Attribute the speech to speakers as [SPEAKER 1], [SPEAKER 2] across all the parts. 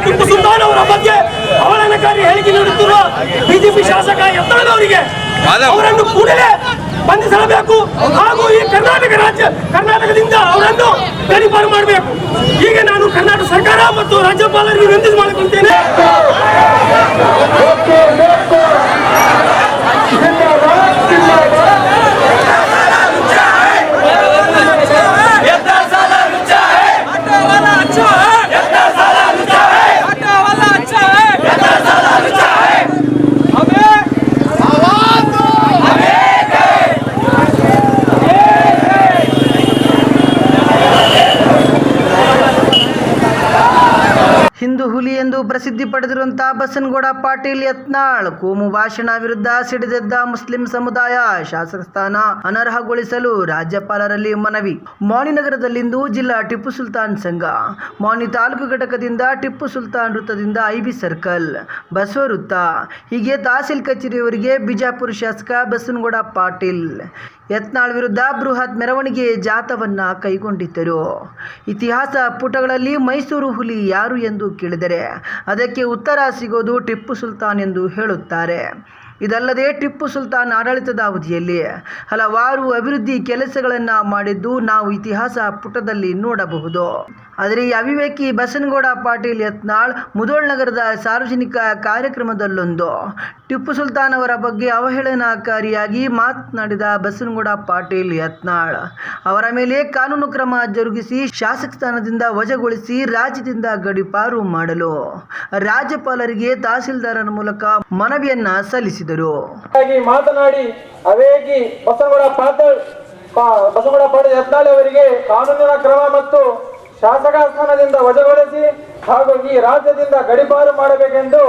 [SPEAKER 1] ಟಿಪ್ಪು ಸುಲ್ತಾನ್ ಅವರ ಬಗ್ಗೆ ಅವಹೇಳನಕಾರಿ ಹೇಳಿಕೆ ನೀಡುತ್ತಿರುವ ಬಿಜೆಪಿ ಶಾಸಕ ಯತ್ನಾಳ್ ಅವರನ್ನು ಕೂಡಲೇ ಬಂಧಿಸಬೇಕು ಹಾಗೂ ಈ ಕರ್ನಾಟಕದಿಂದ ಅವರನ್ನು ಗಡೀಪಾರು ಮಾಡಬೇಕು. ಈಗ ನಾನು ಕರ್ನಾಟಕ ಸರ್ಕಾರ ಮತ್ತು ರಾಜ್ಯಪಾಲರಿಗೆ ವಿನಂತಿ ಮಾಡಿಕೊಳ್ತೇನೆ.
[SPEAKER 2] ಹಿಂದೂ ಹುಲಿ ಎಂದು ಪ್ರಸಿದ್ಧಿ ಪಡೆದಿರುವಂತಹ ಬಸನಗೌಡ ಪಾಟೀಲ್ ಯತ್ನಾಳ್ ಕೋಮು ಭಾಷಣ ವಿರುದ್ಧ ಸಿಡಿದೆದ್ದ ಮುಸ್ಲಿಂ ಸಮುದಾಯ ಶಾಸಕ ಸ್ಥಾನ ಅನರ್ಹಗೊಳಿಸಲು ರಾಜ್ಯಪಾಲರಲ್ಲಿ ಮನವಿ. ಮಾಣಿನಗರದಲ್ಲಿಂದು ಜಿಲ್ಲಾ ಟಿಪ್ಪು ಸುಲ್ತಾನ್ ಸಂಘ ಮಾಣಿ ತಾಲೂಕು ಘಟಕದಿಂದ ಟಿಪ್ಪು ಸುಲ್ತಾನ್ ವೃತ್ತದಿಂದ ಐಬಿ ಸರ್ಕಲ್, ಬಸವ ವೃತ್ತ ಹೀಗೆ ತಹಸೀಲ್ ಕಚೇರಿಯವರಿಗೆ ಬಿಜಾಪುರ ಶಾಸಕ ಬಸನಗೌಡ ಪಾಟೀಲ್ ಯತ್ನಾಳ್ ವಿರುದ್ಧ ಬೃಹತ್ ಮೆರವಣಿಗೆ ಜಾಥವನ್ನ ಕೈಗೊಂಡಿದ್ದರು. ಇತಿಹಾಸ ಪುಟಗಳಲ್ಲಿ ಮೈಸೂರು ಹುಲಿ ಯಾರು ಎಂದು ಕೇಳಿದರೆ ಅದಕ್ಕೆ ಉತ್ತರ ಸಿಗೋದು ಟಿಪ್ಪು ಸುಲ್ತಾನ್ ಎಂದು ಹೇಳುತ್ತಾರೆ. ಇದಲ್ಲದೆ ಟಿಪ್ಪು ಸುಲ್ತಾನ್ ಆಡಳಿತದ ಅವಧಿಯಲ್ಲಿ ಹಲವಾರು ಅಭಿವೃದ್ಧಿ ಕೆಲಸಗಳನ್ನು ಮಾಡಿದ್ದು ನಾವು ಇತಿಹಾಸ ಪುಟದಲ್ಲಿ ನೋಡಬಹುದು. ಆದರೆ ಈ ಅವಿವೇಕಿ ಬಸನಗೌಡ ಪಾಟೀಲ್ ಯತ್ನಾಳ್ ಮುಧೋಳ್ ನಗರದ ಸಾರ್ವಜನಿಕ ಕಾರ್ಯಕ್ರಮದಲ್ಲೊಂದು ಟಿಪ್ಪು ಸುಲ್ತಾನ್ ಅವರ ಬಗ್ಗೆ ಅವಹೇಳನಕಾರಿಯಾಗಿ ಮಾತನಾಡಿದ ಬಸನಗೌಡ ಪಾಟೀಲ್ ಯತ್ನಾಳ್ ಅವರ ಮೇಲೆ ಕಾನೂನು ಕ್ರಮ ಜರುಗಿಸಿ ಶಾಸಕ ಸ್ಥಾನದಿಂದ ವಜಾಗೊಳಿಸಿ ರಾಜ್ಯದಿಂದ ಗಡೀಪಾರು ಮಾಡಲು ರಾಜ್ಯಪಾಲರಿಗೆ ತಹಸೀಲ್ದಾರರ ಮೂಲಕ ಮನವಿಯನ್ನ ಸಲ್ಲಿಸಿದರು.
[SPEAKER 3] ಮಾತನಾಡಿ ಅವೇಕಿ ಬಸನಗೌಡ ಪಾಟೀಲ್ ಯತ್ನಾಳ್ ಅವರಿಗೆ ಕಾನೂನಿನ ಕ್ರಮ ಮತ್ತು ಶಾಸಕ ಸ್ಥಾನದಿಂದ ವಜಾಗೊಳಿಸಿ ಹಾಗೂ ಈ ರಾಜ್ಯದಿಂದ ಗಡೀಪಾರು ಮಾಡಬೇಕೆಂದು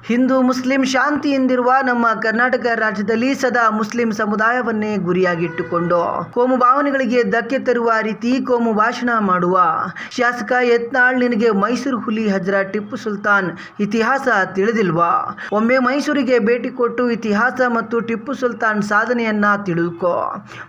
[SPEAKER 2] ಹಿಂದೂ ಮುಸ್ಲಿಂ ಶಾಂತಿ ಎಂದಿರುವ ನಮ್ಮ ಕರ್ನಾಟಕ ರಾಜ್ಯದಲ್ಲಿ ಸದಾ ಮುಸ್ಲಿಂ ಸಮುದಾಯವನ್ನೇ ಗುರಿಯಾಗಿಟ್ಟುಕೊಂಡು ಕೋಮು ಭಾವನೆಗಳಿಗೆ ಧಕ್ಕೆ ತರುವ ರೀತಿ ಕೋಮು ಭಾಷಣ ಮಾಡುವ ಶಾಸಕ ಯತ್ನಾಳ್, ನಿನಗೆ ಮೈಸೂರು ಹುಲಿ ಹಜರ ಟಿಪ್ಪು ಸುಲ್ತಾನ್ ಇತಿಹಾಸ ತಿಳಿದಿಲ್ವಾ? ಒಮ್ಮೆ ಮೈಸೂರಿಗೆ ಭೇಟಿ ಕೊಟ್ಟು ಇತಿಹಾಸ ಮತ್ತು ಟಿಪ್ಪು ಸುಲ್ತಾನ್ ಸಾಧನೆಯನ್ನ ತಿಳಿದುಕೋ.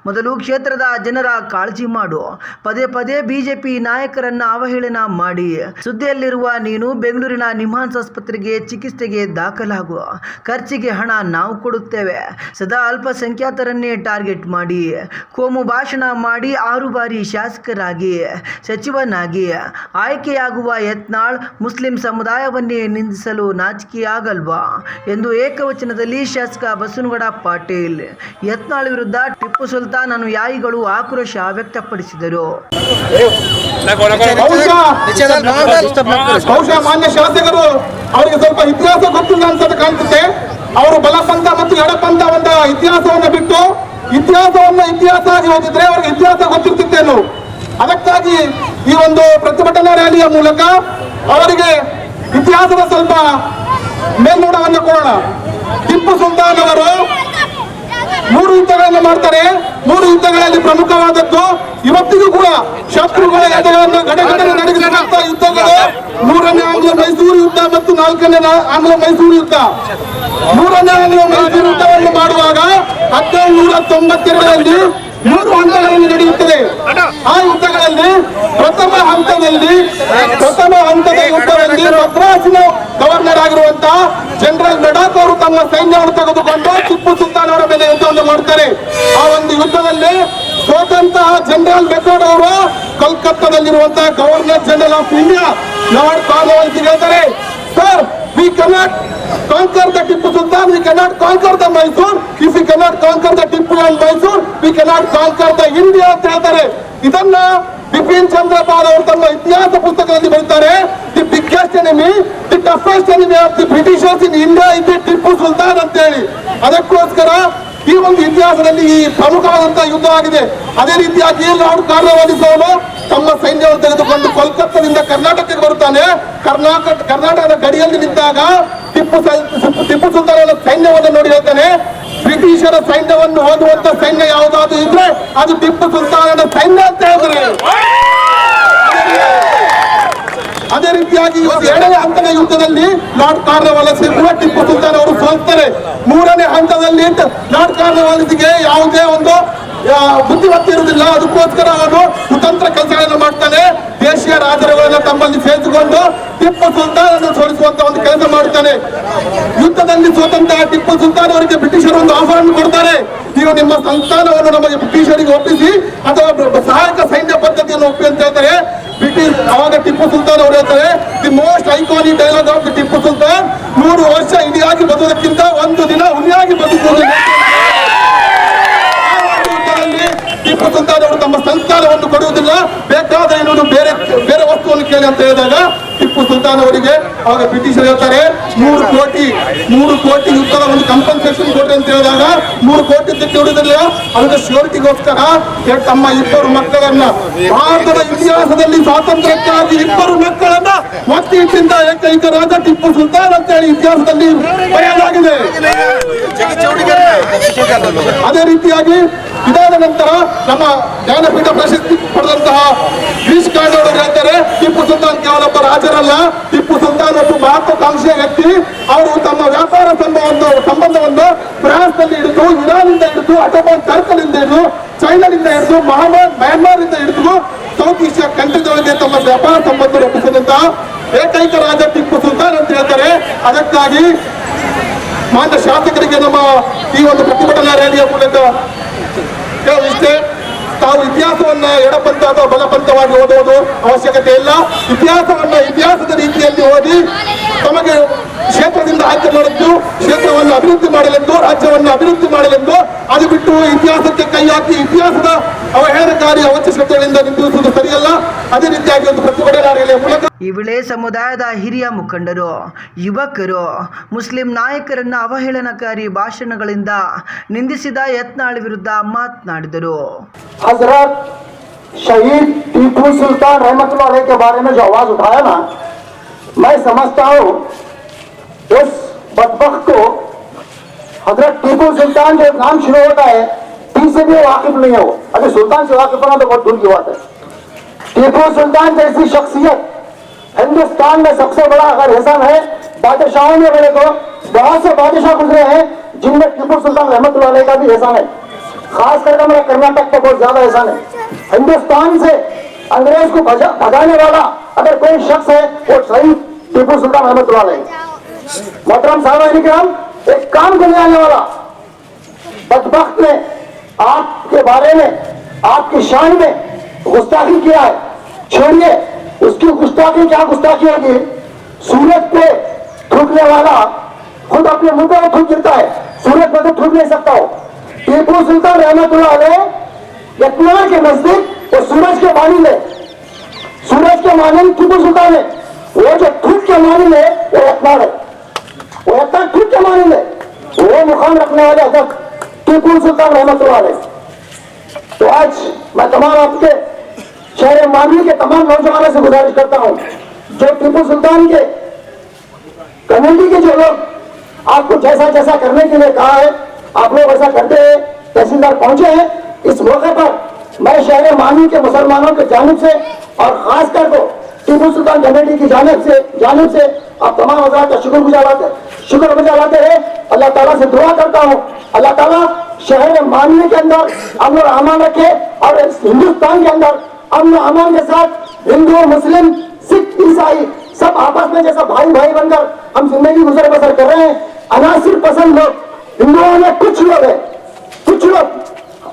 [SPEAKER 2] ಮೊದಲು ಕ್ಷೇತ್ರದ ಜನರ ಕಾಳಜಿ ಮಾಡು. ಪದೇ ಪದೇ ಬಿಜೆಪಿ ನಾಯಕರನ್ನ ಅವಹೇಳನ ಮಾಡಿ ಸುದ್ದಿಯಲ್ಲಿರುವ ನೀನು ಬೆಂಗಳೂರಿನ ನಿಮ್ಹಾನ್ಸ್ ಆಸ್ಪತ್ರೆಗೆ ಚಿಕಿತ್ಸೆಗೆ ದಾಖಲಾಗುವ. ಖರ್ಚಿಗೆ ಹಣ ನಾವು ಕೊಡುತ್ತೇವೆ. ಸದಾ ಅಲ್ಪಸಂಖ್ಯಾತರನ್ನೇ ಟಾರ್ಗೆಟ್ ಮಾಡಿ ಕೋಮು ಭಾಷಣ ಮಾಡಿ 6 ಬಾರಿ ಶಾಸಕರಾಗಿ ಸಚಿವನಾಗಿ ಆಯ್ಕೆಯಾಗುವ ಯತ್ನಾಳ್ ಮುಸ್ಲಿಂ ಸಮುದಾಯವನ್ನೇ ನಿಂದಿಸಲು ನಾಚಿಕೆಯಾಗಲ್ವಾ ಎಂದು ಏಕವಚನದಲ್ಲಿ ಶಾಸಕ ಬಸನಗೌಡ ಪಾಟೀಲ್ ಯತ್ನಾಳ್ ವಿರುದ್ಧ ಟಿಪ್ಪು ಸುಲ್ತಾನ್ ಅನುಯಾಯಿಗಳು ಆಕ್ರೋಶ ವ್ಯಕ್ತಪಡಿಸಿದರು.
[SPEAKER 4] ಮಾನ್ಯ ಶಾಸಕರು ಅವರಿಗೆ ಸ್ವಲ್ಪ ಇತಿಹಾಸ ಗೊತ್ತಿಲ್ಲ ಅಂತ ಕಾಣ್ತದೆ. ಅವರು ಬಲಪಂಥ ಮತ್ತು ಎಡಪಂಥ ಒಂದು ಇತಿಹಾಸವನ್ನು ಬಿಟ್ಟು ಇತಿಹಾಸ ಆಗಿ ಹೋಗಿದ್ರೆ ಅವರಿಗೆ ಇತಿಹಾಸ ಗೊತ್ತಿರ್ತಿತ್ತೇನು. ಅದಕ್ಕಾಗಿ ಈ ಒಂದು ಪ್ರತಿಭಟನಾ ರ್ಯಾಲಿಯ ಮೂಲಕ ಅವರಿಗೆ ಇತಿಹಾಸದ ಸ್ವಲ್ಪ ಮೇಲ್ನೋಟವನ್ನು ಕೊಡೋಣ. ಟಿಪ್ಪು ಸುಲ್ತಾನ್ ಅವರು 3 ಯುದ್ಧಗಳನ್ನು ಮಾಡ್ತಾರೆ. 3 ಯುದ್ಧಗಳಲ್ಲಿ ಪ್ರಮುಖವಾದದ್ದು ಇವತ್ತಿಗೂ ಕೂಡ ಶತ್ರುಗಳ ಎದೆಗಳನ್ನು ಗಡಗಡನೆ ನಡೆಸಿದಂತ ಯುದ್ಧಗಳು 3ನೇ ಆಂಗ್ಲ ಮೈಸೂರು ಯುದ್ಧ ಮತ್ತು 4ನೇ ಆಂಗ್ಲ ಮೈಸೂರು ಯುದ್ಧ. 3ನೇ ಆಂಗ್ಲ ಮೈಸೂರು ಯುದ್ಧವನ್ನು ಮಾಡುವಾಗ 1792ರಲ್ಲಿ 3 ಹಂತಗಳಲ್ಲಿ ನಡೆಯುತ್ತದೆ. ಆ ಯುದ್ಧಗಳಲ್ಲಿ ಪ್ರಥಮ ಹಂತದ ಯುದ್ಧದಲ್ಲಿ ಮದ್ರಾಸಿನ ಗವರ್ನರ್ ಆಗಿರುವಂತಹ ಜನರಲ್ ಮೆಡಾಕ್ ಅವರು ತಮ್ಮ ಸೈನ್ಯವನ್ನು ತೆಗೆದುಕೊಂಡು ಟಿಪ್ಪು ಸುಲ್ತಾನ್ ಅವರ ಮೇಲೆ ಯುದ್ಧವನ್ನು ಮಾಡ್ತಾರೆ. ಆ ಒಂದು ಯುದ್ಧದಲ್ಲಿ ಸೋತಂತಹ ಜನರಲ್ ಮೆಕಾರ್ಡ್ ಅವರು ಕಲ್ಕತ್ತಾದಲ್ಲಿರುವಂತಹ governor general of India lord Cornwallis ಹೇಳ್ತಾರೆ, sir, we cannot conquer the Tipu Sultan, we cannot conquer the Mysore. If we cannot conquer the Tipu and Mysore, we cannot conquer the India ಅಂತ ಹೇಳ್ತಾರೆ. ಇದನ್ನ ಬಿಪಿನ್ ಚಂದ್ರಪಾಲ್ ಅವರು ತಮ್ಮ ಇತಿಹಾಸ ಪುಸ್ತಕದಲ್ಲಿ ಬರೀತಾರೆ. The biggest enemy, the toughest enemy of the Britishers in India is Tipu Sultan ಅಂತ ಹೇಳಿ. ಅದಕ್ಕೋಸ್ಕರ ಈ ಒಂದು ಇತಿಹಾಸದಲ್ಲಿ ಈ ಪ್ರಮುಖವಾದಂತಹ ಯುದ್ಧ ಆಗಿದೆ. ಅದೇ ರೀತಿಯಾಗಿ ಲಾರ್ಡ್ ಕಾರ್ನ್ವಾಲಿಸ್ ಅವರು ತಮ್ಮ ಸೈನ್ಯವನ್ನು ತೆಗೆದುಕೊಂಡು ಕೋಲ್ಕತ್ತಾದಿಂದ ಕರ್ನಾಟಕಕ್ಕೆ ಬರುತ್ತಾನೆ. ಕರ್ನಾಟಕದ ಗಡಿಯಲ್ಲಿ ನಿಂತಾಗ ಟಿಪ್ಪು ಸುಲ್ತಾನ್ ಸೈನ್ಯವನ್ನು ನೋಡಿ ಹೇಳ್ತಾನೆ, ಬ್ರಿಟಿಷರ ಸೈನ್ಯವನ್ನು ಹೋಗುವಂತ ಸೈನ್ಯ ಯಾವುದಾದ್ರು ಇದ್ರೆ ಅದು ಟಿಪ್ಪು ಸುಲ್ತಾನನ ಸೈನ್ಯ ಅಂತ ಹೇಳಿದ್ರೆ. ಅದೇ ರೀತಿಯಾಗಿ 2ನೇ ಹಂತದ ಯುದ್ಧದಲ್ಲಿ ಲಾರ್ಡ್ ಕಾರ್ನ್ವಾಲಿಸ್ ಕೂಡ ಟಿಪ್ಪು ಸುಲ್ತಾನ್ ಅವರು ಸೋಲ್ತಾರೆ. 3ನೇ ಹಂತದಲ್ಲಿ ಲಾರ್ಡ್ ಕಾರ್ನ್ವಾಲಿಸ್ಗೆ ಯಾವುದೇ ಒಂದು ಬುದ್ಧಿಮತ್ತೆ ಇರುವುದಿಲ್ಲ. ಅದಕ್ಕೋಸ್ಕರ ಅವನು ಕುತಂತ್ರ ಕೆಲಸಗಳನ್ನು ಮಾಡ್ತಾನೆ. ಏಷ್ಯಾ ರಾಜರುಗಳನ್ನ ತಮ್ಮಲ್ಲಿ ಸೇರಿಸಿಕೊಂಡು ಟಿಪ್ಪು ಸುಲ್ತಾನ್ ಅನ್ನು ಸೋಲಿಸುವಂತ ಒಂದು ಕೆಲಸ ಮಾಡುತ್ತಾನೆ. ಯುದ್ಧದಲ್ಲಿ ಸೋತಂತಹ ಟಿಪ್ಪು ಸುಲ್ತಾನ್ ಅವರಿಗೆ ಬ್ರಿಟಿಷರು ಒಂದು ಆಫರ್ ಅನ್ನು ಕೊಡ್ತಾರೆ. ನೀವು ನಿಮ್ಮ ಸಂಸ್ಥಾನವನ್ನು ನಮಗೆ ಬ್ರಿಟಿಷರಿಗೆ ಒಪ್ಪಿಸಿ ಅಥವಾ ಸಹಾಯಕ ಸೈನ್ಯ ಪದ್ಧತಿಯನ್ನು ಒಪ್ಪಿ ಅಂತ ಹೇಳ್ತಾರೆ. ಬ್ರಿಟಿಷ್ ಅವಾಗ ಟಿಪ್ಪು ಸುಲ್ತಾನ್ ಅವರು ಹೇಳ್ತಾರೆ, the most iconic dialogue of the Tipu Sultan, 100 ವರ್ಷ ಇಡಿಯಾಗಿ ಬದುಕುವುದಕ್ಕಿಂತ ಒಂದು ದಿನ ಹುಲಿಯಾಗಿ ಬದುಕುವುದು. ಟಿಪ್ಪು ಸುಲ್ತಾನ್ ಅವರು ತಮ್ಮ ಸಂಸ್ಥಾನವನ್ನು ಕೊಡುವುದಿಲ್ಲ, ಬೇಕಾದ್ರೆ ಇನ್ನೊಂದು ಬೇರೆ ಬೇರೆ ವಸ್ತುವನ್ನು ಕೇಳಿ ಅಂತ ಹೇಳಿದಾಗ ಟಿಪ್ಪು ಸುಲ್ತಾನ್ ಅವರಿಗೆ ಅವಾಗ ಬ್ರಿಟಿಷರು ಹೇಳ್ತಾರೆ 3 ಕೋಟಿ ಯುದ್ಧದ ಒಂದು ಕಂಪನ್ಸೇಷನ್ ಕೊಡ್ರಿ ಅಂತ ಹೇಳಿದಾಗ 3 ಕೋಟಿ ತೆಗೆದುಕೊಳ್ಳುವುದಿಲ್ಲ. ಅದಕ್ಕೆ ಶ್ಯೂರಿಟಿಗೋಸ್ಕರ ತಮ್ಮ 2 ಮಕ್ಕಳನ್ನ, ಭಾರತದ ಇತಿಹಾಸದಲ್ಲಿ ಸ್ವಾತಂತ್ರ್ಯಕ್ಕಾಗಿ 2 ಮಕ್ಕಳನ್ನ ಒತ್ತಿ ಇಟ್ಟಿದ್ದ ಏಕೈಕ ರಾಜ ಟಿಪ್ಪು ಸುಲ್ತಾನ್ ಅಂತ ಹೇಳಿ ಇತಿಹಾಸದಲ್ಲಿ ಬರೆಯಲಾಗಿದೆ. ಅದೇ ರೀತಿಯಾಗಿ ಇದಾದ ನಂತರ ನಮ್ಮ ಜ್ಞಾನಪೀಠ ಪ್ರಶಸ್ತಿ ಪಡೆದಂತಹ ಗಿರೀಶ್ ಕಾರ್ನಾಡ್ ಅವರು ಹೇಳ್ತಾರೆ, ಟಿಪ್ಪು ಸುಲ್ತಾನ್ ಕೇವಲ ಒಬ್ಬ ರಾಜರಲ್ಲ, ಟಿಪ್ಪು ಸುಲ್ತಾನ್ ಒಬ್ಬ ಮಹತ್ವಾಕಾಂಕ್ಷೆಯ ವ್ಯಕ್ತಿ. ಅವರು ತಮ್ಮ ವ್ಯಾಪಾರ ಸಂಬಂಧವನ್ನು ಫ್ರಾನ್ಸ್ ನಲ್ಲಿ ಹಿಡಿದು, ಇರಾನ್ನಿಂದ ಹಿಡಿದು, ಅಟೋಮನ್ ಟರ್ಕ್ನಿಂದ ಹಿಡಿದು, ಚೈನಾದಿಂದ ಹಿಡಿದು, ಮ್ಯಾನ್ಮಾರ್ ಇಂದ ಹಿಡಿದು ಸೌತ್ ಏಷ್ಯಾ ಕಂಟ್ರಿಗಳಿಗೆ ತಮ್ಮ ವ್ಯಾಪಾರ ಸಂಬಂಧ ರೂಪಿಸಿದಂತಹ ಏಕೈಕ ರಾಜ ಟಿಪ್ಪು ಸುಲ್ತಾನ್ ಅಂತ ಹೇಳ್ತಾರೆ. ಅದಕ್ಕಾಗಿ ಮಾನ್ಯ ಶಾಸಕರಿಗೆ ನಮ್ಮ ಈ ಒಂದು ಪ್ರತಿಭಟನಾ ರ್ಯಾಲಿಯ ಮೂಲಕ ಇಷ್ಟೇ, ತಾವು ಇತಿಹಾಸವನ್ನ ಎಡಪಂಥ ಅಥವಾ ಬಲಪಂಥವಾಗಿ ಓದುವುದು ಅವಶ್ಯಕತೆ ಇಲ್ಲ. ಇತಿಹಾಸದ ರೀತಿಯಲ್ಲಿ ಓದಿ ತಮಗೆ ಕ್ಷೇತ್ರದಿಂದ ಆಯ್ಕೆ ಮಾಡಿದ್ದು ಕ್ಷೇತ್ರವನ್ನು ಅಭಿವೃದ್ಧಿ ಮಾಡಲೆಂದು, ರಾಜ್ಯವನ್ನು ಅಭಿವೃದ್ಧಿ ಮಾಡಲೆಂದು, ಅದು ಬಿಟ್ಟು ಇತಿಹಾಸಕ್ಕೆ ಕೈ ಹಾಕಿ ಇತಿಹಾಸದ ಅವಹೇಳನಕಾರಿ ಅವಶ್ಯಕತೆಗಳಿಂದ ನಿಂದಿಸುವುದು ಸರಿಯಲ್ಲ. ಅದೇ ರೀತಿಯಾಗಿ ಒಂದು ಪ್ರತಿಭಟನಾ ರ್ಯಾಲಿಯ ಮೂಲಕ
[SPEAKER 2] ಈ ವೇಳೆ ಸಮುದಾಯದ ಹಿರಿಯ ಮುಖಂಡರು, ಯುವಕರು ಮುಸ್ಲಿಂ ನಾಯಕರನ್ನ ಅವಹೇಳನಕಾರಿ ಭಾಷಣಗಳಿಂದ ನಿಂದಿಸಿದ ಯತ್ನಾಳ್ ವಿರುದ್ಧ ಮಾತನಾಡಿದರು.
[SPEAKER 5] हजरत शहीद टीपू सुल्तान रहमतुल्लाह अलैह के बारे में जो आवाज उठाया ना, मैं समझता हूँ उस बदबख्त को हजरत टीपू सुल्तान जो नाम शुरू होता है टी से भी वाकिफ नहीं है वो, अगर सुल्तान से वाकिफ होना तो बहुत दूर की बात है। टीपू सुल्तान जैसी शख्सियत हिंदुस्तान में सबसे बड़ा अगर एहसान है, बादशाहों में बड़े को बहुत से बादशाह गुजरे हैं जिनमें टीपू सुल्तान रहमतुल्लाह अलैह का भी एहसान है। खास करके मेरा कर्नाटक का बहुत ज्यादा एहसान है। हिंदुस्तान से अंग्रेज को भगाने वाला अगर कोई शख्स है वो शहीद टीपू सुल्तान रहमतुल्लाह अलैह। मोहतरम साहब हम एक काम करने आने वाला बदबख्त ने आपके बारे में, आपकी शान में गुस्ताखी किया है। छोड़िए उसकी गुस्ताखी, क्या गुस्ताखी होगी। सूरज पे थूकने वाला खुद अपने मुंह पे थूक गिरता है, सूरज पे तो थूक नहीं सकता हो। टीपू सुल्तान रहमतुल्लाह अलैह यत्नार के नजदीक वो सूरज के मानिंद है, सूरज के मानिंद टीपू सुल्तान है। वो जो थूक के मानिंद है वो यत्नार है, वो यत्नार थूक के मानिंद है, वो मुकाम रखने वाले हजरत टीपू सुल्तान रहमतुल्लाह अलैह। तो आज मैं तमाम आपके शहर मानवी के तमाम नौजवानों से गुजारिश करता हूँ, जो टीपू सुल्तान के कम्युनिटी के जो लोग आपको जैसा जैसा करने के लिए कहा है आप लोग ऐसा करते हैं, तहसीलदार पहुंचे हैं। इस मौके पर मैं शहर मानवी के मुसलमानों की जानिब से और खासकर को टीपू सुल्तान कमेटी की जानिब से आप तमाम हज़रात का शुक्र गुजाराते हैं। अल्लाह ताला से दुआ करता हूँ, अल्लाह ताला शहर मानवी के अंदर अमन और अमान रखे और इस हिंदुस्तान के अंदर अमन और अमान के साथ हिंदू, मुस्लिम, सिख, ईसाई सब आपस में जैसा भाई भाई बनकर हम जिंदगी गुजर बसर कर रहे हैं। अनासिर पसंद लोग हिंदुओं में कुछ लोग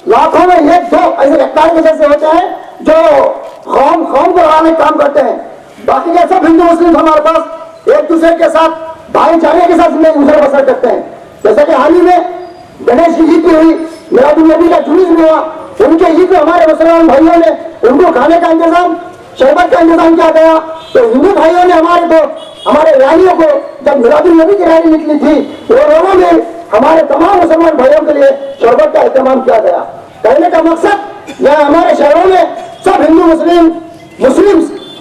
[SPEAKER 5] लाखों में 1-2 ऐसे रफ्तार के जैसे होते हैं जो कौम को लड़ाने काम करते हैं। बाकी के सब हिंदू मुस्लिम हमारे पास एक दूसरे के साथ भाईचारे के साथ जिंदगी गुजर बसर करते हैं। जैसे कि हाल ही में गणेश की ईद भी हुई, मिलादुन्नबी का जुलूस भी हुआ, उनके ईद में हमारे मुसलमान भाइयों ने उनको खाने का इंतजाम, शरबत का इंतजाम किया गया। तो हिंदू भाइयों ने हमारे रैलियों को जब मिलादुन्नबी की रैली निकली थी वो लोगों ने हमारे तमाम मुसलमान भाइयों के लिए शरबत का एहतमाम किया गया। कहने का मकसद यहाँ हमारे शहरों में सब हिंदू मुस्लिम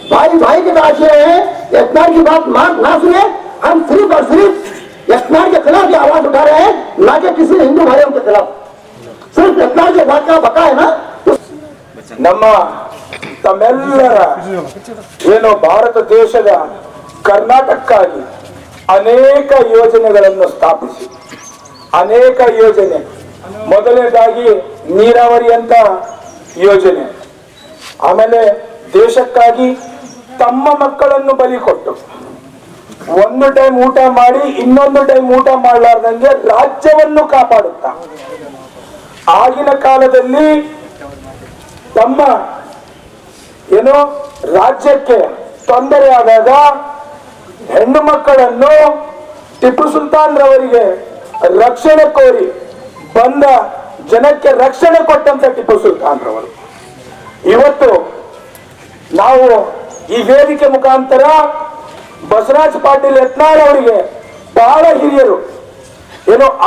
[SPEAKER 5] भाई के साथ रहे हैं। यत्नार की बात ना सुने, हम सिर्फ और सिर्फ यत्नार के खिलाफ ये आवाज उठा रहे हैं, ना कि किसी हिंदू भाइयों के खिलाफ। सिर्फ यत्नार के बात का बका है ना।
[SPEAKER 3] ನಮ್ಮ ತಮ್ಮೆಲ್ಲರ ಏನು ಭಾರತ ದೇಶದ ಕರ್ನಾಟಕಕ್ಕಾಗಿ ಅನೇಕ ಯೋಜನೆಗಳನ್ನು ಸ್ಥಾಪಿಸಿ, ಅನೇಕ ಯೋಜನೆ, ಮೊದಲನೇದಾಗಿ ನೀರಾವರಿ ಅಂತ ಯೋಜನೆ, ಆಮೇಲೆ ದೇಶಕ್ಕಾಗಿ ತಮ್ಮ ಮಕ್ಕಳನ್ನು ಬಲಿ ಕೊಟ್ಟು ಒಂದು ಟೈಮ್ ಊಟ ಮಾಡಿ ಇನ್ನೊಂದು ಟೈಮ್ ಊಟ ಮಾಡಲಾರ್ದಂಗೆ ರಾಜ್ಯವನ್ನು ಕಾಪಾಡುತ್ತಾ ಆಗಿನ ಕಾಲದಲ್ಲಿ ತಮ್ಮ ರಾಜ್ಯಕ್ಕೆ ತೊಂದರೆ ಆದಾಗ ಹೆಣ್ಣು ಮಕ್ಕಳನ್ನು ಟಿಪ್ಪು ಸುಲ್ತಾನ್ ರವರಿಗೆ ರಕ್ಷಣೆ ಕೋರಿ ಬಂದ ಜನಕ್ಕೆ ರಕ್ಷಣೆ ಕೊಟ್ಟಂತ ಟಿಪ್ಪು ಸುಲ್ತಾನ್ ರವರು ಇವತ್ತು ನಾವು ಈ ವೇದಿಕೆ ಮುಖಾಂತರ ಬಸವರಾಜ್ ಪಾಟೀಲ್ ಯತ್ನಾಳ್ ಅವರಿಗೆ ಬಹಳ ಹಿರಿಯರು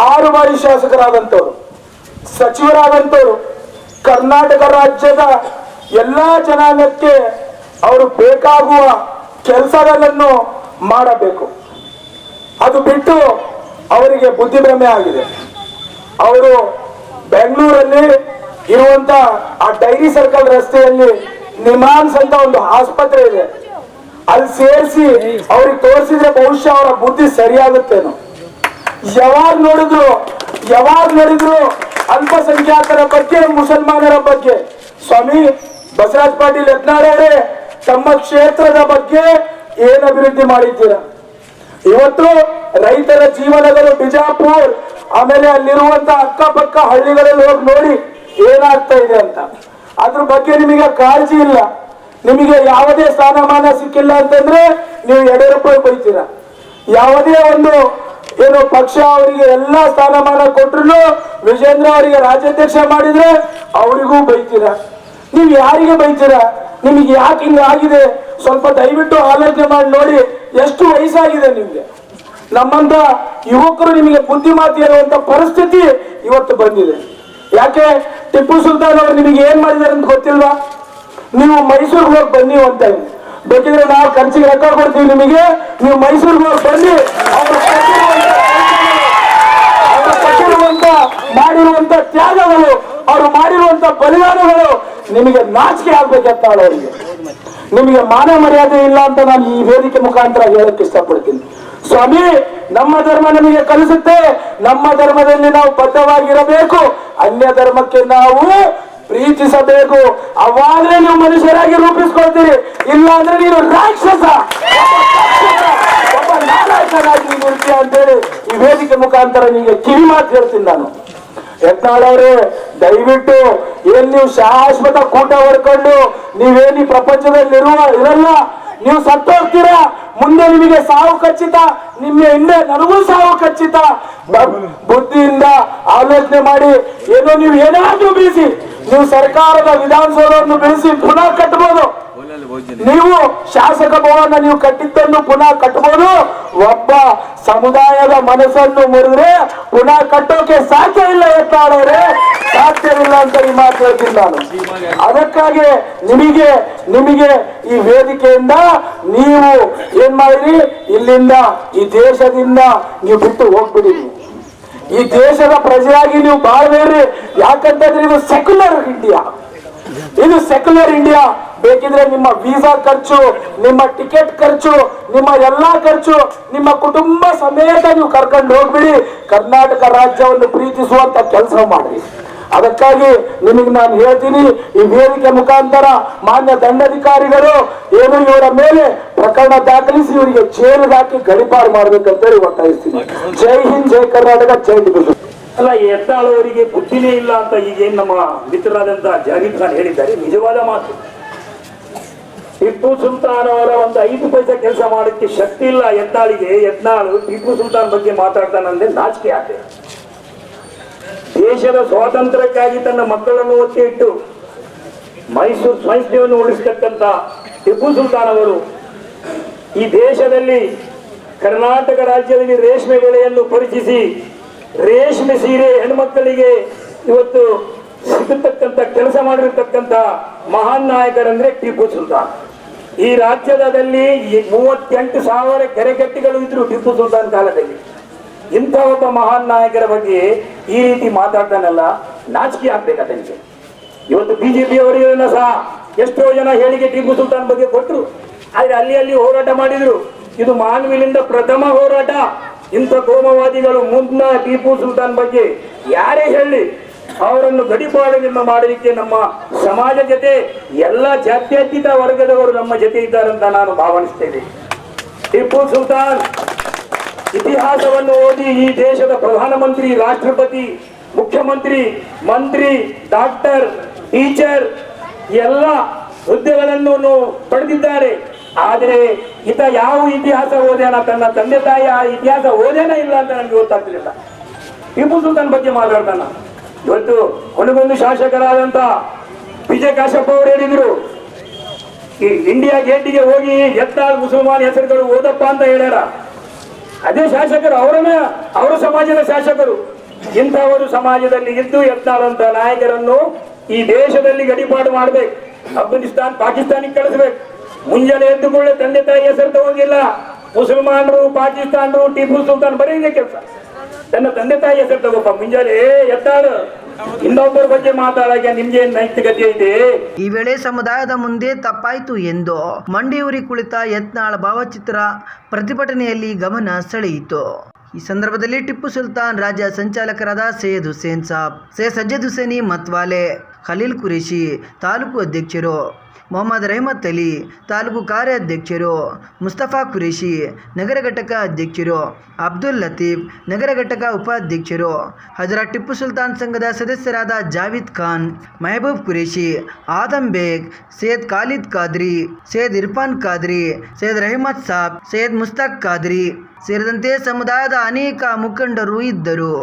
[SPEAKER 3] 6 ಬಾರಿ ಶಾಸಕರಾದಂಥವ್ರು, ಸಚಿವರಾದಂಥವ್ರು, ಕರ್ನಾಟಕ ರಾಜ್ಯದ ಎಲ್ಲಾ ಜನಾಂಗಕ್ಕೆ ಅವರು ಬೇಕಾಗುವ ಕೆಲಸಗಳನ್ನು ಮಾಡಬೇಕು. ಅದು ಬಿಟ್ಟು ಅವರಿಗೆ ಬುದ್ಧಿಭ್ರಮೆ ಆಗಿದೆ. ಅವರು ಬೆಂಗಳೂರಲ್ಲಿ ಇರುವಂತ ಆ ಡೈರಿ ಸರ್ಕಲ್ ರಸ್ತೆಯಲ್ಲಿ ನಿಮಾನ್ಸ್ ಅಂತ ಒಂದು ಆಸ್ಪತ್ರೆ ಇದೆ, ಅಲ್ಲಿ ಸೇರಿಸಿ ಅವ್ರಿಗೆ ತೋರಿಸಿದ್ರೆ ಬಹುಶಃ ಅವರ ಬುದ್ಧಿ ಸರಿಯಾಗುತ್ತೇನೋ. ಯಾವಾಗ ನೋಡಿದ್ರು ಅಲ್ಪಸಂಖ್ಯಾತರ ಬಗ್ಗೆ, ಮುಸಲ್ಮಾನರ ಬಗ್ಗೆ. ಸ್ವಾಮಿ ಬಸವರಾಜ್ ಪಾಟೀಲ್ ಯತ್ನಾಳ್ ಅವರೇ, ತಮ್ಮ ಕ್ಷೇತ್ರದ ಬಗ್ಗೆ ಏನು ಅಭಿವೃದ್ಧಿ ಮಾಡಿದ್ದೀರಾ? ಇವತ್ತು ರೈತರ ಜೀವನಗಳು ಬಿಜಾಪುರ್ ಆಮೇಲೆ ಅಲ್ಲಿರುವಂತ ಅಕ್ಕಪಕ್ಕ ಹಳ್ಳಿಗಳಲ್ಲಿ ಹೋಗಿ ನೋಡಿ ಏನಾಗ್ತಾ ಇದೆ ಅಂತ. ಅದ್ರ ಬಗ್ಗೆ ನಿಮಗೆ ಕಾಳಜಿ ಇಲ್ಲ. ನಿಮಗೆ ಯಾವುದೇ ಸ್ಥಾನಮಾನ ಸಿಕ್ಕಿಲ್ಲ ಅಂತಂದ್ರೆ ನೀವು ಯಡಿಯೂರಪ್ಪ ಬೈತೀರಾ. ಯಾವುದೇ ಒಂದು ಪಕ್ಷ ಅವರಿಗೆ ಎಲ್ಲಾ ಸ್ಥಾನಮಾನ ಕೊಟ್ರು ವಿಜೇಂದ್ರ ಅವರಿಗೆ ರಾಜ್ಯಾಧ್ಯಕ್ಷ ಮಾಡಿದ್ರೆ ಅವರಿಗೂ ಬೈತೀರಾ. ನೀವು ಯಾರಿಗೆ ಬೈತೀರಾ? ನಿಮಗೆ ಯಾಕೆ ಹಿಂಗಾಗಿದೆ ಸ್ವಲ್ಪ ದಯವಿಟ್ಟು ಆಲೋಚನೆ ಮಾಡಿ ನೋಡಿ. ಎಷ್ಟು ವಯಸ್ಸಾಗಿದೆ ನಿಮ್ಗೆ? ನಮ್ಮಂತ ಯುವಕರು ನಿಮಗೆ ಬುದ್ಧಿ ಮಾತು ಹೇಳುವಂತ ಪರಿಸ್ಥಿತಿ ಇವತ್ತು ಬಂದಿದೆ. ಯಾಕೆ? ಟಿಪ್ಪು ಸುಲ್ತಾನ್ ಅವರು ನಿಮಗೆ ಏನ್ ಮಾಡಿದಾರೆ ಅಂತ ಗೊತ್ತಿಲ್ವಾ? ನೀವು ಮೈಸೂರಿಗೆ ಹೋಗಿ ಬನ್ನಿ ಅಂತ ಬೇಕಿದ್ರೆ ನಾವು ಖರ್ಚಿಗೆ ರೊಕ್ಕ ಕೊಡ್ತೀವಿ ನಿಮಗೆ, ನೀವು ಮೈಸೂರಿಗೆ ಹೋಗಿ ಬನ್ನಿ. ಅವರು ಮಾಡಿರುವಂತ ತ್ಯಾಗಗಳು, ಅವರು ಮಾಡಿರುವಂತ ಬಲಿದಾನಗಳು ನಿಮಗೆ ನಾಚಿಕೆ ಆಗ್ಬೇಕಂತ ಅವರಿಗೆ. ನಿಮಗೆ ಮಾನ ಮರ್ಯಾದೆ ಇಲ್ಲ ಅಂತ ನಾನು ಈ ವೇದಿಕೆ ಮುಖಾಂತರ ಹೇಳಕ್ ಇಷ್ಟಪಡ್ತೀನಿ. ಸ್ವಾಮಿ, ನಮ್ಮ ಧರ್ಮ ನಮಗೆ ಕಲಿಸುತ್ತೆ, ನಮ್ಮ ಧರ್ಮದಲ್ಲಿ ನಾವು ಬದ್ಧವಾಗಿರಬೇಕು, ಅನ್ಯ ಧರ್ಮಕ್ಕೆ ನಾವು ಪ್ರೀತಿಸಬೇಕು. ಅವಾಗಲೇ ನೀವು ಮನುಷ್ಯರಾಗಿ ರೂಪಿಸ್ಕೊಳ್ತೀರಿ. ಇಲ್ಲ ಅಂದ್ರೆ ನೀನು ರಾಕ್ಷಸ, ಒಬ್ಬ ನಾರಾಯಣರಾಗಿ ನೀವು ಇರ್ತೀಯ ಅಂತೇಳಿ ಈ ವೇದಿಕೆ ಮುಖಾಂತರ ನಿಮಗೆ ಕಿವಿ ಮಾತು ಹೇಳ್ತೀನಿ ನಾನು. ಯತ್ನಾಳ್ ಅವರೇ, ದಯವಿಟ್ಟು ಏನ್ ನೀವು ಶಾಶ್ವತ ಕೂಟ ಹೊಡ್ಕೊಂಡು ನೀವೇನು ಪ್ರಪಂಚದಲ್ಲಿ ಇರಲ್ಲ, ನೀವು ಸತ್ತೋಗ್ತೀರಾ. ಮುಂದೆ ನಿಮಗೆ ಸಾವು ಖಚಿತ, ನಿಮ್ಮ ಹಿಂದೆ ನನಗೂ ಸಾವು ಖಚಿತ. ಬುದ್ಧಿಯಿಂದ ಆಲೋಚನೆ ಮಾಡಿ. ನೀವು ಏನಾದ್ರೂ ಬೀಸಿ, ನೀವು ಸರ್ಕಾರದ ವಿಧಾನಸೌಧವನ್ನು ಬೆಳೆಸಿ ಪುನಃ ಕಟ್ಟಬಹುದು. ನೀವು ಶಾಸಕ ಭವನ ನೀವು ಕಟ್ಟಿದ್ದನ್ನು ಪುನಃ ಕಟ್ಟಬಹುದು. ಒಬ್ಬ ಸಮುದಾಯದ ಮನಸ್ಸನ್ನು ಮುರಿದ್ರೆ ಪುನಃ ಕಟ್ಟೋಕೆ ಸಾಧ್ಯ ಇಲ್ಲ. ಎತ್ತಾಡೋರೆ ಸಾಧ್ಯವಿಲ್ಲ ಅಂತ ಈ ಮಾತು ಹೇಳ್ತೀನಿ ನಾನು. ಅದಕ್ಕಾಗಿ ನಿಮಗೆ ಈ ವೇದಿಕೆಯಿಂದ ನೀವು ಏನ್ ಮಾಡಿರಿ, ಇಲ್ಲಿಂದ ಈ ದೇಶದಿಂದ ನೀವು ಬಿಟ್ಟು ಹೋಗ್ಬಿಡಿ. ಈ ದೇಶದ ಪ್ರಜೆಯಾಗಿ ನೀವು ಬಾಳ್ಬೇಡ್ರಿ. ಯಾಕಂತಂದ್ರೆ ಇದು ಸೆಕ್ಯುಲರ್ ಇಂಡಿಯಾ, ಇದು ಸೆಕ್ಯುಲರ್ ಇಂಡಿಯಾ. ಬೇಕಿದ್ರೆ ನಿಮ್ಮ ವೀಸಾ ಖರ್ಚು, ನಿಮ್ಮ ಟಿಕೆಟ್ ಖರ್ಚು, ನಿಮ್ಮ ಎಲ್ಲಾ ಖರ್ಚು ನಿಮ್ಮ ಕುಟುಂಬ ಸಮೇತ ನೀವು ಕರ್ಕೊಂಡು ಹೋಗ್ಬಿಡಿ. ಕರ್ನಾಟಕ ರಾಜ್ಯವನ್ನು ಪ್ರೀತಿಸುವಂತ ಕೆಲಸ ಮಾಡಿ. ಅದಕ್ಕಾಗಿ ನಿಮಗೆ ನಾನು ಹೇಳ್ತೀನಿ, ಈ ವೇದಿಕೆ ಮುಖಾಂತರ ಮಾನ್ಯ ದಂಡಾಧಿಕಾರಿಗಳು ಇವರ ಮೇಲೆ ಪ್ರಕರಣ ದಾಖಲಿಸಿ ಇವರಿಗೆ ಜೈಲಿಗೆ ಹಾಕಿ ಗಡಿಪಾರು ಮಾಡ್ಬೇಕಂತೇಳಿ ಒತ್ತಾಯಿಸ್ತೀನಿ. ಜೈ ಹಿಂದ್, ಜೈ ಕರ್ನಾಟಕ, ಜೈ ಟಿಪ್ಪು.
[SPEAKER 1] ಅಲ್ಲ, ಯತ್ನಾಳ್ ಅವರಿಗೆ ಬುದ್ಧಿನೇ ಇಲ್ಲ ಅಂತ ಈಗೇನು ನಮ್ಮ ಮಿತ್ರರಾದಂತ ಜಾಗೀರ್ ಖಾನ್ ಹೇಳಿದ್ದಾರೆ, ನಿಜವಾದ ಮಾತು. ಟಿಪ್ಪು ಸುಲ್ತಾನ್ ಅವರ ಒಂದು 5 ಪೈಸೆ ಕೆಲಸ ಮಾಡೋಕ್ಕೆ ಶಕ್ತಿ ಇಲ್ಲ ಯತ್ನಾಳಿಗೆ. ಯತ್ನಾಳು ಟಿಪ್ಪು ಸುಲ್ತಾನ್ ಬಗ್ಗೆ ಮಾತಾಡ್ತಾನಂದ್ರೆ ನಾಚಿಕೆ ಆಗಿದೆ. ದೇಶದ ಸ್ವಾತಂತ್ರ್ಯಕ್ಕಾಗಿ ತನ್ನ ಮಕ್ಕಳನ್ನು ಒತ್ತಿ ಇಟ್ಟು ಮೈಸೂರು ಸಂಸ್ಥೆಯನ್ನು ಉಳಿಸತಕ್ಕಂತ ಟಿಪ್ಪು ಸುಲ್ತಾನ್ ಅವರು ಈ ದೇಶದಲ್ಲಿ ಕರ್ನಾಟಕ ರಾಜ್ಯದಲ್ಲಿ ರೇಷ್ಮೆ ಬೆಳೆಯನ್ನು ಪರಿಚಯಿಸಿ ರೇಷ್ಮೆ ಸೀರೆ ಹೆಣ್ಮಕ್ಕಳಿಗೆ ಇವತ್ತು ಸಿಗತಕ್ಕಂತ ಕೆಲಸ ಮಾಡಿರತಕ್ಕಂತ ಮಹಾನ್ ನಾಯಕರಂದ್ರೆ ಟಿಪ್ಪು ಸುಲ್ತಾನ್. ಈ ರಾಜ್ಯದಲ್ಲಿ 38,000 ಕೆರೆಕಟ್ಟೆಗಳು ಇದ್ರು ಟಿಪ್ಪು ಸುಲ್ತಾನ್ ಕಾಲದಲ್ಲಿ. ಇಂಥ ಒಬ್ಬ ಮಹಾನ್ ನಾಯಕರ ಬಗ್ಗೆ ಈ ರೀತಿ ಮಾತಾಡ್ತಾನಲ್ಲ, ನಾಚಿಕೆ ಆಗ್ಬೇಕು ಅದಕ್ಕೆ. ಇವತ್ತು ಬಿಜೆಪಿ ಅವರಿಗೆಲ್ಲ ಸಹ ಎಷ್ಟೋ ಜನ ಹೇಳಿಕೆ ಟಿಪ್ಪು ಸುಲ್ತಾನ್ ಬಗ್ಗೆ ಕೊಟ್ಟರು, ಆದ್ರೆ ಅಲ್ಲಿ ಹೋರಾಟ ಮಾಡಿದ್ರು. ಇದು ಮಾನ್ವಿಲಿಂದ ಪ್ರಥಮ ಹೋರಾಟ. ಇಂಥ ಕೋಮವಾದಿಗಳು ಮುನ್ನ ಟಿಪ್ಪು ಸುಲ್ತಾನ್ ಬಗ್ಗೆ ಯಾರೇ ಹೇಳಿ
[SPEAKER 3] ಅವರನ್ನು ಗಡಿಪಾಡದಿಂದ ಮಾಡಲಿಕ್ಕೆ ನಮ್ಮ ಸಮಾಜ ಜೊತೆ ಎಲ್ಲ ಜಾತ್ಯತೀತ ವರ್ಗದವರು ನಮ್ಮ ಜೊತೆ ಇದ್ದಾರಂತ ನಾನು ಭಾವಿಸ್ತೇನೆ. ಟಿಪ್ಪು ಸುಲ್ತಾನ್ ಇತಿಹಾಸವನ್ನು ಓದಿ ಈ ದೇಶದ ಪ್ರಧಾನಮಂತ್ರಿ, ರಾಷ್ಟ್ರಪತಿ, ಮುಖ್ಯಮಂತ್ರಿ, ಮಂತ್ರಿ, ಡಾಕ್ಟರ್, ಟೀಚರ್ ಎಲ್ಲ ಹುದ್ದೆಗಳನ್ನು ಪಡೆದಿದ್ದಾರೆ. ಆದರೆ ಈತ ಯಾವ ಇತಿಹಾಸ ಓದೇನ, ತನ್ನ ತಂದೆ ತಾಯಿ ಆ ಇತಿಹಾಸ ಓದೇನ ಇಲ್ಲ ಅಂತ ನನಗೆ ಗೊತ್ತಾಗ್ತಿಲ್ಲ. ಟಿಪ್ಪು ಸುಲ್ತಾನ್ ಬಗ್ಗೆ ಮಾತಾಡ್ತಾನ. ಇವತ್ತು ಕೊನೆಗೊಂದು ಶಾಸಕರಾದಂತ ವಿಜಯ ಕಾಶಪ್ಪ ಅವರು ಹೇಳಿದ್ರು, ಈ ಇಂಡಿಯಾ ಗೇಟಿಗೆ ಹೋಗಿ ಯತ್ನಾಳ್ ಮುಸಲ್ಮಾನ್ ಹೆಸರುಗಳು ಓದಪ್ಪ ಅಂತ ಹೇಳ್ಯಾರ. ಅದೇ ಶಾಸಕರು ಅವರ ಸಮಾಜದ ಶಾಸಕರು ಇಂಥವರು ಸಮಾಜದಲ್ಲಿ ಇದ್ದು ಯತ್ನಾಳ್ ಅಂತ ನಾಯಕರನ್ನು ಈ ದೇಶದಲ್ಲಿ ಗಡಿಪಾಡು ಮಾಡ್ಬೇಕು. ಅಫ್ಘಾನಿಸ್ತಾನ್, ಪಾಕಿಸ್ತಾನಿಗೆ ಕಳಿಸ್ಬೇಕು. ಮುಂಜಾನೆ ಎದ್ದುಕೊಳ್ಳೆ ತಂದೆ ತಾಯಿ ಹೆಸರು ತಗೊಂಡಿಲ್ಲ. ಮುಸಲ್ಮಾನರು, ಪಾಕಿಸ್ತಾನರು, ಟಿಪ್ಪು ಸುಲ್ತಾನ್ ಬರೀ ಇದೆ ಕೆಲಸ. ತನ್ನ ತಂದೆ ತಾಯಿ ಹೆಸರು ತಗೋಪ್ಪ. ಮುಂಜಾನೆ ಯತ್ನಾಳ್ ಇನ್ನೊಬ್ಬರ ಬಗ್ಗೆ ಮಾತಾಡಕ್ಕೆ ನಿಮ್ಗೆ ನೈತಿಕತೆ ಇದೆ?
[SPEAKER 2] ಈ ವೇಳೆ ಸಮುದಾಯದ ಮುಂದೆ ತಪ್ಪಾಯಿತು ಎಂದು ಮಂಡಿಯೂರಿ ಕುಳಿತ ಯತ್ನಾಳ್ ಭಾವಚಿತ್ರ ಪ್ರತಿಭಟನೆಯಲ್ಲಿ ಗಮನ ಸೆಳೆಯಿತು. ಈ ಸಂದರ್ಭದಲ್ಲಿ ಟಿಪ್ಪು ಸುಲ್ತಾನ್ ರಾಜ್ಯ ಸಂಚಾಲಕರಾದ ಸೈಯದ್ ಹುಸೇನ್ ಸಾಬ್, ಸೈಯದ್ ಸಜ್ಜದ್ ಹುಸೇನಿ ಮತ್ವಾಲೆ, ಖಲೀಲ್ ಕುರೇಶಿ ತಾಲೂಕು ಅಧ್ಯಕ್ಷರು, ಮೊಹಮ್ಮದ್ ರೆಹಮತ್ ಅಲಿ ತಾಲೂಕು ಕಾರ್ಯಾಧ್ಯಕ್ಷರು, ಮುಸ್ತಫಾ ಕುರೇಶಿ ನಗರ ಘಟಕ ಅಧ್ಯಕ್ಷರು, ಅಬ್ದುಲ್ ಲತೀಫ್ ನಗರ ಘಟಕ ಉಪಾಧ್ಯಕ್ಷರು, ಹಜರತ್ ಟಿಪ್ಪು ಸುಲ್ತಾನ್ ಸಂಘದ ಸದಸ್ಯರಾದ ಜಾವಿದ್ ಖಾನ್, ಮೆಹಬೂಬ್ ಕುರೇಶಿ, ಆದಮ್ ಬೇಗ್, ಸೈಯದ್ ಖಾಲಿದ್ ಕಾದ್ರಿ, ಸೈಯದ್ ಇರ್ಫಾನ್ ಕಾದ್ರಿ, ಸೈಯದ್ ರೆಹಮತ್ ಸಾಬ್, ಸೈಯದ್ ಮುಸ್ತಕ್ ಕಾದ್ರಿ ಸೇರಿದಂತೆ ಸಮುದಾಯದ ಅನೇಕ ಮುಖಂಡರು ಇದ್ದರು.